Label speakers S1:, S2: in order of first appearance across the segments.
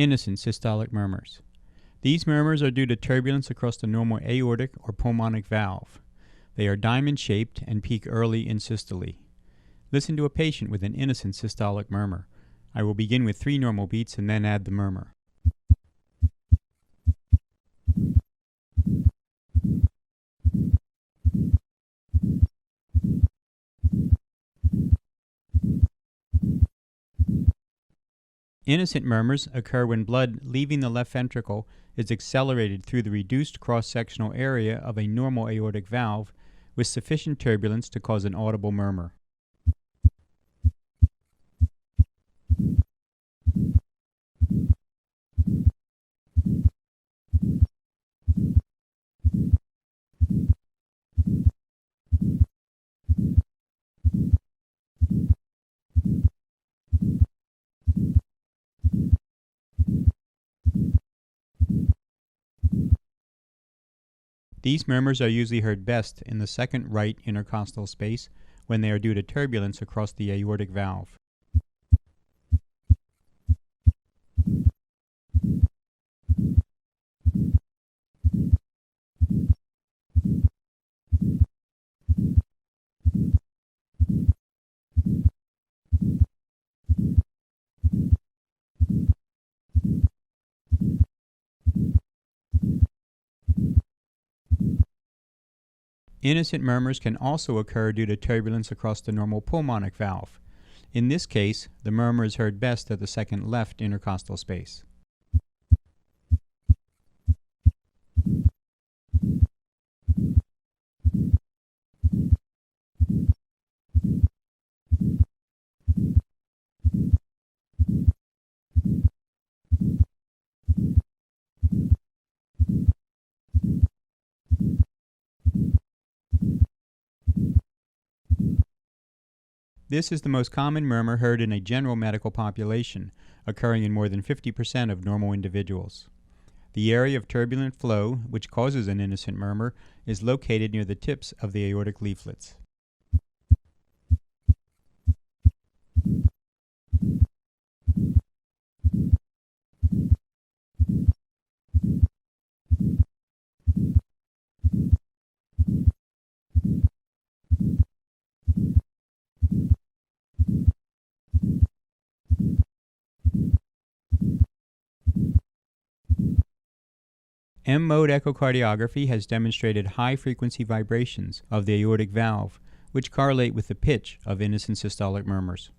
S1: Innocent systolic murmurs. These murmurs are due to turbulence across the normal aortic or pulmonic valve. They are diamond-shaped and peak early in systole. Listen to a patient with an innocent systolic murmur. I will begin with 3 normal beats and then add the murmur. Innocent murmurs occur when blood leaving the left ventricle is accelerated through the reduced cross-sectional area of a normal aortic valve with sufficient turbulence to cause an audible murmur. These murmurs are usually heard best in the second right intercostal space when they are due to turbulence across the aortic valve. Innocent murmurs can also occur due to turbulence across the normal pulmonic valve. In this case, the murmur is heard best at the second left intercostal space. This is the most common murmur heard in a general medical population, occurring in more than 50% of normal individuals. The area of turbulent flow, which causes an innocent murmur, is located near the tips of the aortic leaflets. M-mode echocardiography has demonstrated high-frequency vibrations of the aortic valve, which correlate with the pitch of innocent systolic murmurs.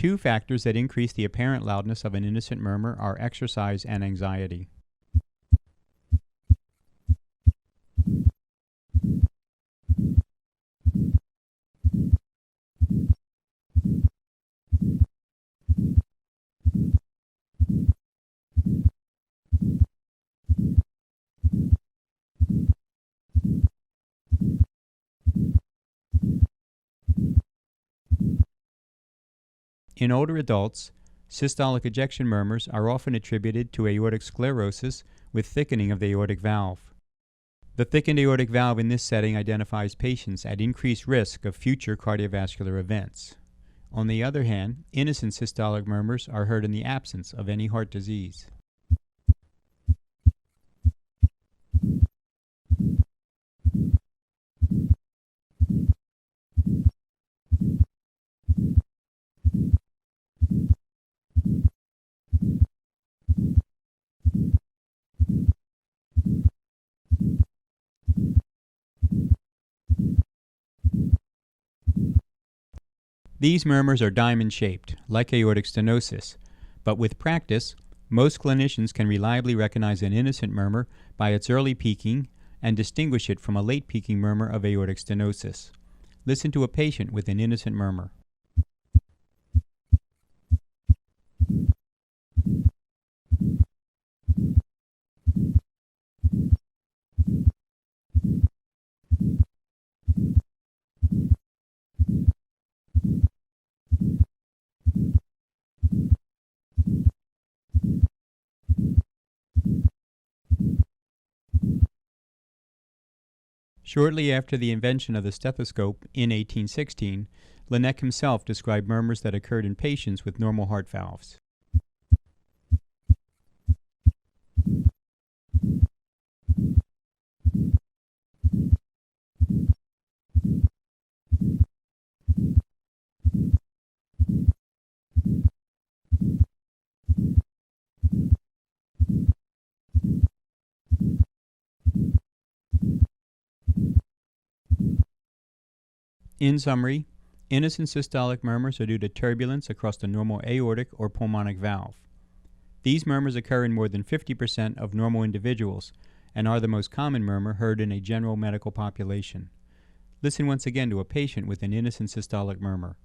S1: Two factors that increase the apparent loudness of an innocent murmur are exercise and anxiety. In older adults, systolic ejection murmurs are often attributed to aortic sclerosis with thickening of the aortic valve. The thickened aortic valve in this setting identifies patients at increased risk of future cardiovascular events. On the other hand, innocent systolic murmurs are heard in the absence of any heart disease. These murmurs are diamond-shaped, like aortic stenosis, but with practice, most clinicians can reliably recognize an innocent murmur by its early peaking and distinguish it from a late peaking murmur of aortic stenosis. Listen to a patient with an innocent murmur. Shortly after the invention of the stethoscope in 1816, Laennec himself described murmurs that occurred in patients with normal heart valves. In summary, innocent systolic murmurs are due to turbulence across the normal aortic or pulmonic valve. These murmurs occur in more than 50% of normal individuals and are the most common murmur heard in a general medical population. Listen once again to a patient with an innocent systolic murmur.